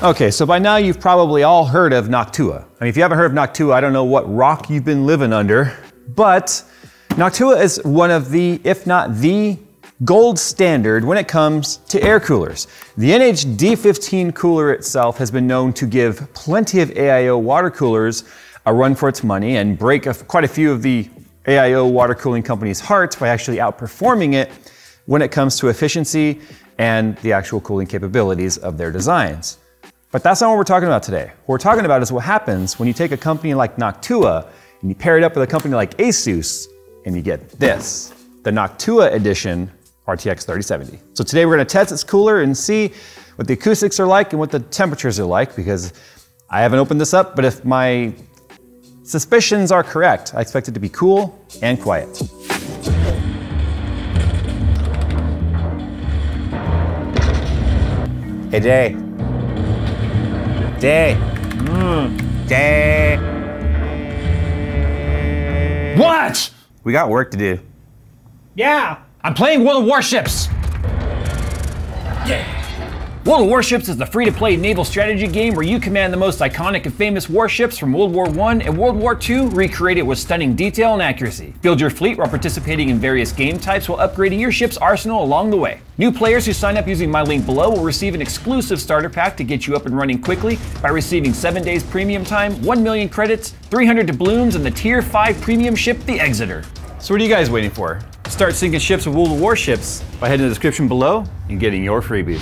Okay, so by now you've probably all heard of NOCTUA. I mean, if you haven't heard of NOCTUA, I don't know what rock you've been living under, but NOCTUA is one of the, if not the, gold standard when it comes to air coolers. The NH-D15 cooler itself has been known to give plenty of AIO water coolers a run for its money and break quite a few of the AIO water cooling companies' hearts by actually outperforming it when it comes to efficiency and the actual cooling capabilities of their designs. But that's not what we're talking about today. What we're talking about is what happens when you take a company like NOCTUA and you pair it up with a company like Asus and you get this, the NOCTUA edition RTX 3070. So today we're going to test its cooler and see what the acoustics are like and what the temperatures are like, because I haven't opened this up, but if my suspicions are correct, I expect it to be cool and quiet. Hey, Jay. Jay. Jay. What? We got work to do. Yeah, I'm playing World of Warships. Yeah. World of Warships is the free-to-play naval strategy game where you command the most iconic and famous warships from World War I and World War II, recreated with stunning detail and accuracy. Build your fleet while participating in various game types while upgrading your ship's arsenal along the way. New players who sign up using my link below will receive an exclusive starter pack to get you up and running quickly by receiving 7 days premium time, 1 million credits, 300 doubloons, and the Tier 5 premium ship, the Exeter. So what are you guys waiting for? Start sinking ships with World of Warships by heading to the description below and getting your freebies.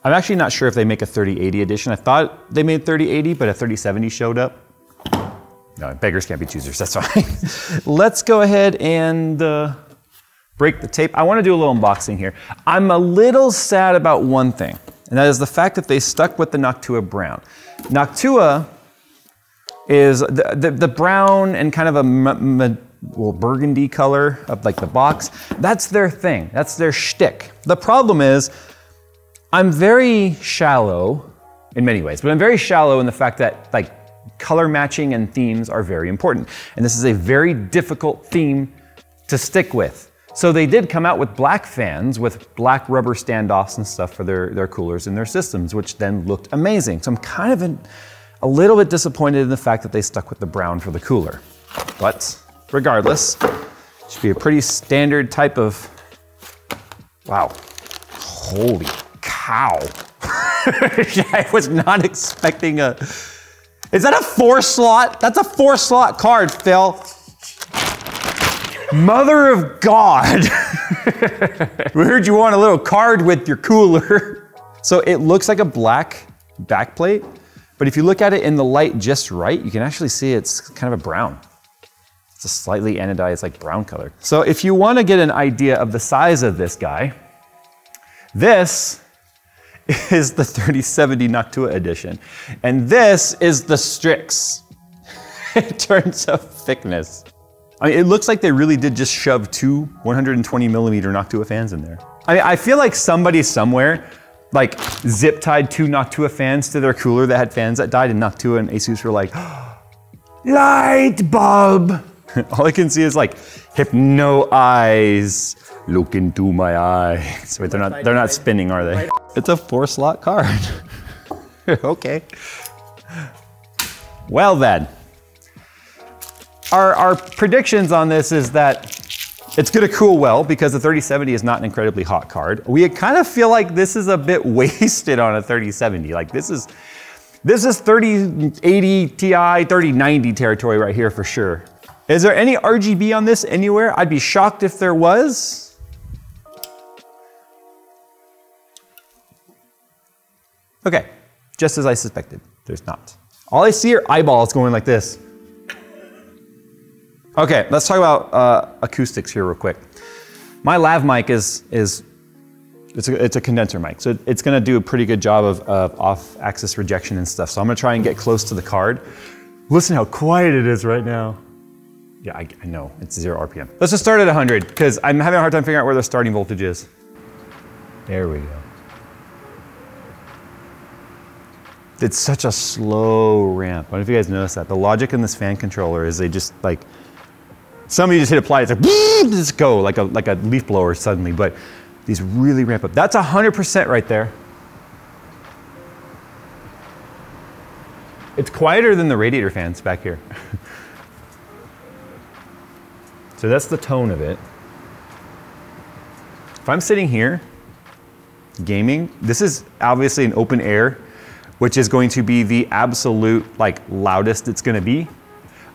I'm actually not sure if they make a 3080 edition. I thought they made 3080, but a 3070 showed up. No, beggars can't be choosers, that's fine. Let's go ahead and break the tape. I want to do a little unboxing here. I'm a little sad about one thing, and that is the fact that they stuck with the NOCTUA brown. NOCTUA is the brown and kind of a burgundy color of like the box. That's their thing, that's their shtick. The problem is, I'm very shallow in many ways, but I'm very shallow in the fact that like color matching and themes are very important. And this is a very difficult theme to stick with. So they did come out with black fans with black rubber standoffs and stuff for their coolers and their systems, which then looked amazing. So I'm kind of a little bit disappointed in the fact that they stuck with the brown for the cooler. But regardless, it should be a pretty standard type of, wow, holy cow. I was not expecting a, is that a 4-slot? That's a 4-slot card, Phil. Mother of God. We heard you want a little card with your cooler. So it looks like a black backplate, but if you look at it in the light just right, you can actually see it's kind of a brown. It's a slightly anodized, like brown color. So if you want to get an idea of the size of this guy, this is the 3070 NOCTUA edition. And this is the Strix in terms of thickness. I mean, it looks like they really did just shove 2 120 millimeter NOCTUA fans in there. I mean, I feel like somebody somewhere like zip tied 2 NOCTUA fans to their cooler that had fans that died, and NOCTUA and Asus were like, light bulb. All I can see is like hypno eyes. Look into my eyes. Wait, they're not spinning, are they? It's a 4-slot card. Okay. Well then, our predictions on this is that it's gonna cool well because the 3070 is not an incredibly hot card. We kind of feel like this is a bit wasted on a 3070. Like this is 3080 Ti, 3090 territory right here for sure. Is there any RGB on this anywhere? I'd be shocked if there was. Okay, just as I suspected, there's not. All I see are eyeballs going like this. Okay, let's talk about acoustics here real quick. My lav mic it's a condenser mic, so it's gonna do a pretty good job of off-axis rejection and stuff. So I'm gonna try and get close to the card. Listen how quiet it is right now. Yeah, I know, it's 0 RPM. Let's just start at 100, because I'm having a hard time figuring out where the starting voltage is. There we go. It's such a slow ramp. I don't know if you guys noticed that. The logic in this fan controller is they just like, Some of you just hit apply, it's like, just go, like a leaf blower suddenly, but these really ramp up. That's 100% right there. It's quieter than the radiator fans back here. So that's the tone of it. If I'm sitting here, gaming, this is obviously an open air, which is going to be the absolute loudest it's gonna be.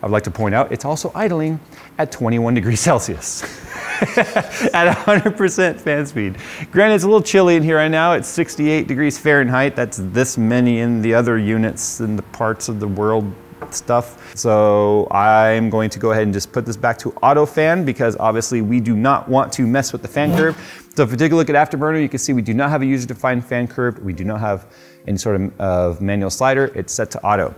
I'd like to point out, it's also idling at 21 degrees Celsius at 100% fan speed. Granted, it's a little chilly in here right now. It's 68 degrees Fahrenheit. That's this many in the other units in the parts of the world stuff. So I'm going to go ahead and just put this back to auto fan because obviously we do not want to mess with the fan curve. So if you take a look at Afterburner, you can see we do not have a user-defined fan curve. We do not have any sort of manual slider. It's set to auto.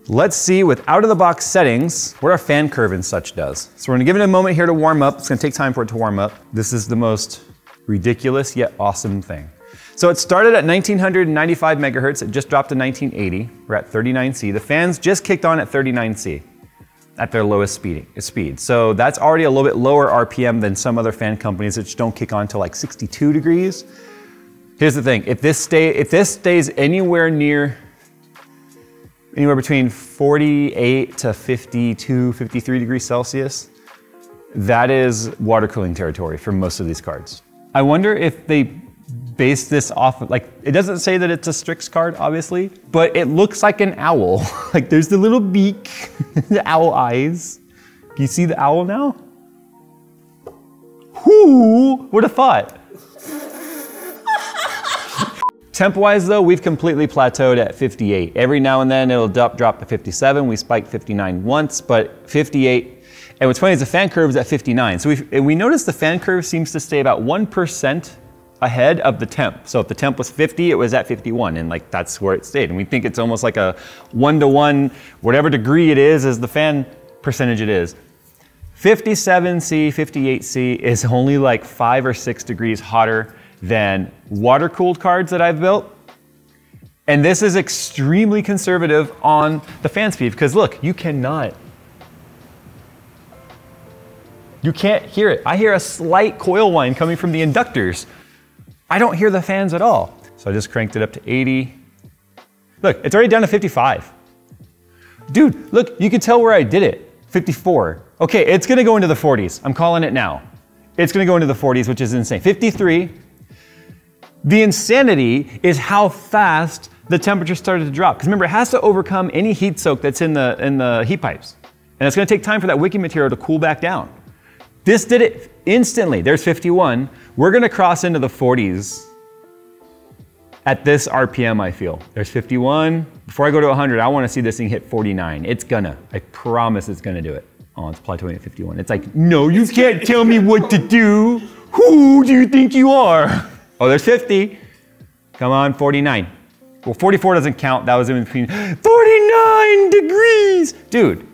Let's see with out-of-the-box settings what our fan curve and such does. So we're gonna give it a moment here to warm up. It's gonna take time for it to warm up. This is the most ridiculous yet awesome thing. So it started at 1995 megahertz. It just dropped to 1980. We're at 39C. The fans just kicked on at 39C at their lowest speed. So that's already a little bit lower RPM than some other fan companies that just don't kick on to like 62 degrees. Here's the thing, if this stays anywhere between 48 to 52, 53 degrees Celsius, that is water cooling territory for most of these cards. I wonder if they base this off of, it doesn't say that it's a Strix card, obviously, but it looks like an owl. There's the little beak, the owl eyes. Can you see the owl now? Who would have thought? Temp-wise though, we've completely plateaued at 58. Every now and then it'll drop to 57. We spiked 59 once, but 58. And what's funny is the fan curve is at 59. So we noticed the fan curve seems to stay about 1% ahead of the temp. So if the temp was 50, it was at 51, and that's where it stayed. And we think it's almost like a 1-to-1, whatever degree it is the fan percentage it is. 57C, 58C is only 5 or 6 degrees hotter than water-cooled cards that I've built. And this is extremely conservative on the fan speed because look, you can't hear it. I hear a slight coil whine coming from the inductors. I don't hear the fans at all. So I just cranked it up to 80. Look, it's already down to 55. Dude, look, you can tell where I did it. 54. Okay, it's gonna go into the 40s. I'm calling it now. It's gonna go into the 40s, which is insane. 53. The insanity is how fast the temperature started to drop. Because remember, it has to overcome any heat soak that's in the heat pipes. And it's gonna take time for that wicking material to cool back down. This did it instantly. There's 51. We're gonna cross into the 40s at this RPM, I feel. There's 51. Before I go to 100, I wanna see this thing hit 49. It's gonna, I promise it's gonna do it. Oh, it's plateauing at 51. It's like, no, you can't tell me what to do. Who do you think you are? Oh, there's 50. Come on, 49. Well, 44 doesn't count. That was in between 49 degrees. Dude,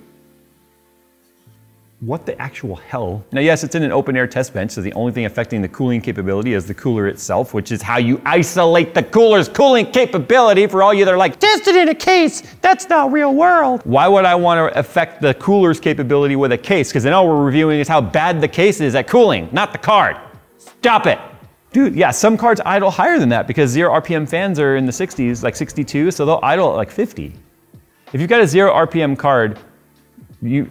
what the actual hell? Now, yes, it's in an open air test bench, so the only thing affecting the cooling capability is the cooler itself, which is how you isolate the cooler's cooling capability. For all you that are like, tested in a case, that's not real world. Why would I want to affect the cooler's capability with a case? Because then all we're reviewing is how bad the case is at cooling, not the card. Stop it. Dude, yeah, some cards idle higher than that because 0 RPM fans are in the 60s, like 62, so they'll idle at like 50. If you've got a 0 RPM card,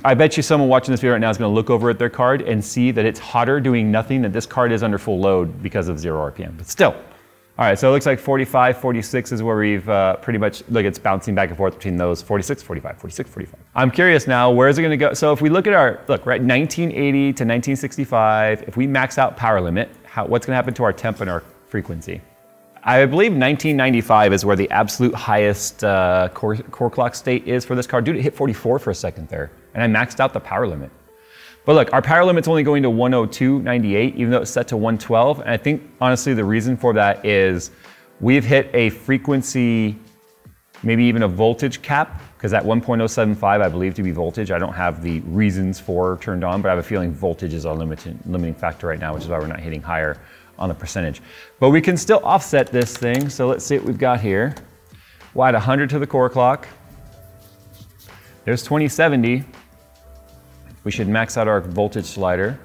I bet you someone watching this video right now is going to look over at their card and see that it's hotter doing nothing, that this card is under full load because of 0 RPM, but still. All right, so it looks like 45, 46 is where we've pretty much, look, it's bouncing back and forth between those, 46, 45, 46, 45. I'm curious now, where is it gonna go? So if we look at our, look, right, 1980 to 1965, if we max out power limit, what's gonna happen to our temp and our frequency? I believe 1995 is where the absolute highest core clock state is for this card. Dude, it hit 44 for a second there, and I maxed out the power limit. But look, our power limit's only going to 102.98, even though it's set to 112. And I think, honestly, the reason for that is we've hit a frequency, maybe even a voltage cap, because at 1.075, I believe to be voltage. I don't have the reasons for turned on, but I have a feeling voltage is our limiting factor right now, which is why we're not hitting higher on the percentage. But we can still offset this thing. So let's see what we've got here. We'll add 100 to the core clock. There's 2070. We should max out our voltage slider.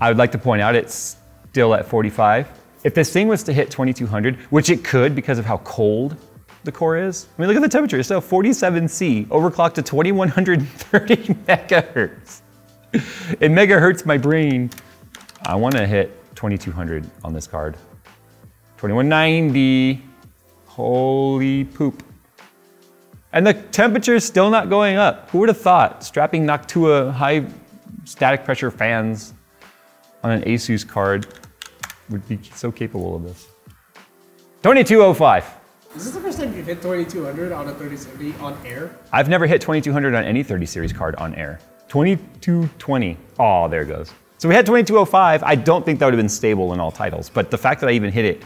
I would like to point out it's still at 45. If this thing was to hit 2200, which it could because of how cold the core is. I mean, look at the temperature. It's still 47C, overclocked to 2130 megahertz. It megahertz my brain. I want to hit 2200 on this card. 2190. Holy poop. And the temperature's still not going up. Who would have thought strapping NOCTUA high static pressure fans on an Asus card would be so capable of this. 2205. Is this the first time you've hit 2200 on a 3070 on air? I've never hit 2200 on any 30 series card on air. 2220. Oh, there it goes. So we had 2205. I don't think that would have been stable in all titles, but the fact that I even hit it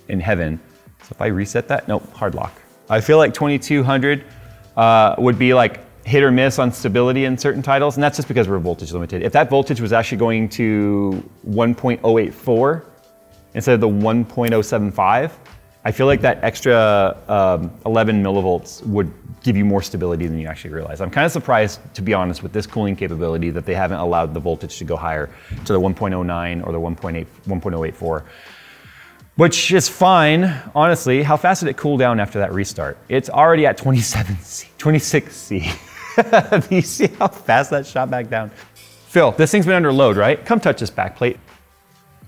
in heaven. So if I reset that, nope, hard lock. I feel like 2200 would be like hit or miss on stability in certain titles, and that's just because we're voltage limited. If that voltage was actually going to 1.084 instead of the 1.075, I feel like that extra 11 millivolts would give you more stability than you actually realize. I'm kind of surprised, to be honest, with this cooling capability that they haven't allowed the voltage to go higher to the 1.09 or the 1.084. Which is fine, honestly. How fast did it cool down after that restart? It's already at 27C, 26C. You see how fast that shot back down? Phil, this thing's been under load, right? Come touch this back plate.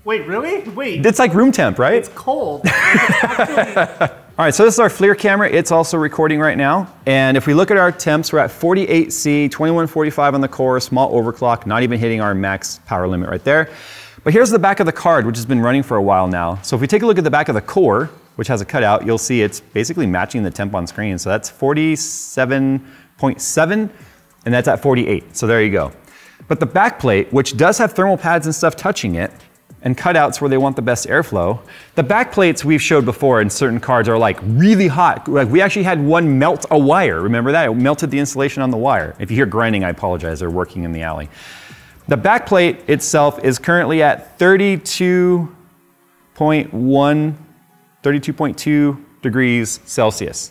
Wait, really? Wait. It's like room temp, right? It's cold. It's All right, so this is our FLIR camera. It's also recording right now. And if we look at our temps, we're at 48C, 2145 on the core, small overclock, not even hitting our max power limit right there. But here's the back of the card, which has been running for a while now. So if we take a look at the back of the core, which has a cutout, you'll see it's basically matching the temp on screen. So that's 47.7, and that's at 48. So there you go. But the back plate, which does have thermal pads and stuff touching it, and cutouts where they want the best airflow, the back plates we've showed before in certain cards are like really hot. Like we actually had one melt a wire. Remember that? It melted the insulation on the wire. If you hear grinding, I apologize. They're working in the alley. The back plate itself is currently at 32.1, 32.2 degrees Celsius.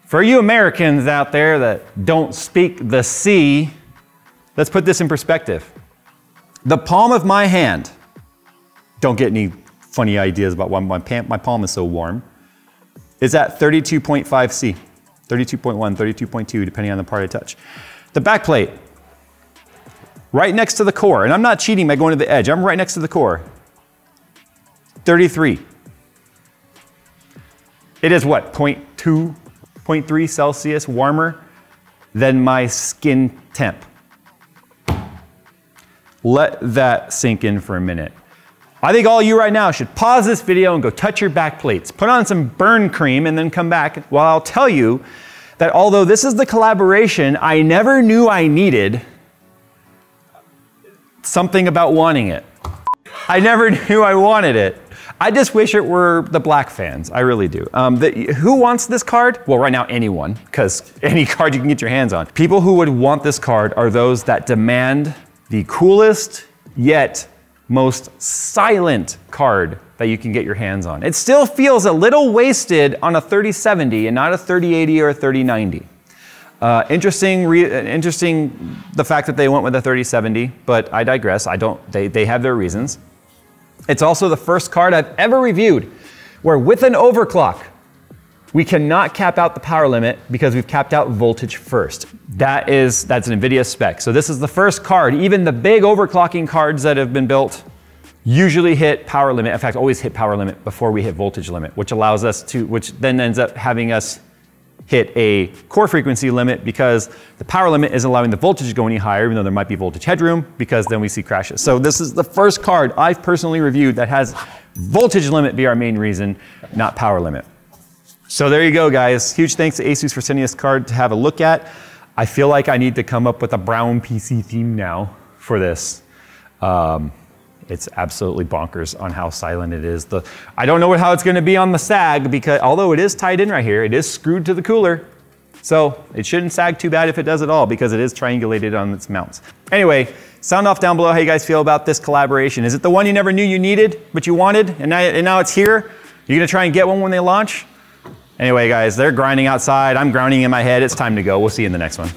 For you Americans out there that don't speak the C, let's put this in perspective. The palm of my hand, don't get any funny ideas about why my palm is so warm, is at 32.5 C, 32.1, 32.2, depending on the part I touch. The back plate, right next to the core, and I'm not cheating by going to the edge, I'm right next to the core, 33. It is what, 0.2, 0.3 Celsius warmer than my skin temp. Let that sink in for a minute. I think all you right now should pause this video and go touch your back plates. Put on some burn cream and then come back while I'll tell you that although this is the collaboration I never knew I needed, something about wanting it. I never knew I wanted it. I just wish it were the black fans, I really do. Who wants this card? Well, right now anyone, because any card you can get your hands on. People who would want this card are those that demand the coolest yet most silent card that you can get your hands on. It still feels a little wasted on a 3070 and not a 3080 or a 3090. Interesting the fact that they went with a 3070, but I digress. They have their reasons. It's also the first card I've ever reviewed where with an overclock, we cannot cap out the power limit because we've capped out voltage first. That's an NVIDIA spec. So this is the first card. Even the big overclocking cards that have been built usually hit power limit. In fact, always hit power limit before we hit voltage limit, which allows us to, which then ends up having us hit a core frequency limit because the power limit isn't allowing the voltage to go any higher, even though there might be voltage headroom, because then we see crashes. So this is the first card I've personally reviewed that has voltage limit be our main reason, not power limit. So there you go, guys. Huge thanks to Asus for sending us a card to have a look at. I feel like I need to come up with a brown PC theme now for this. It's absolutely bonkers on how silent it is. I don't know how it's going to be on the sag, because although it is tied in right here, it is screwed to the cooler. So it shouldn't sag too bad if it does at all, because it is triangulated on its mounts. Anyway, sound off down below how you guys feel about this collaboration. Is it the one you never knew you needed, but you wanted, and now it's here? You're going to try and get one when they launch? Anyway, guys, they're grinding outside. I'm grinding in my head. It's time to go. We'll see you in the next one.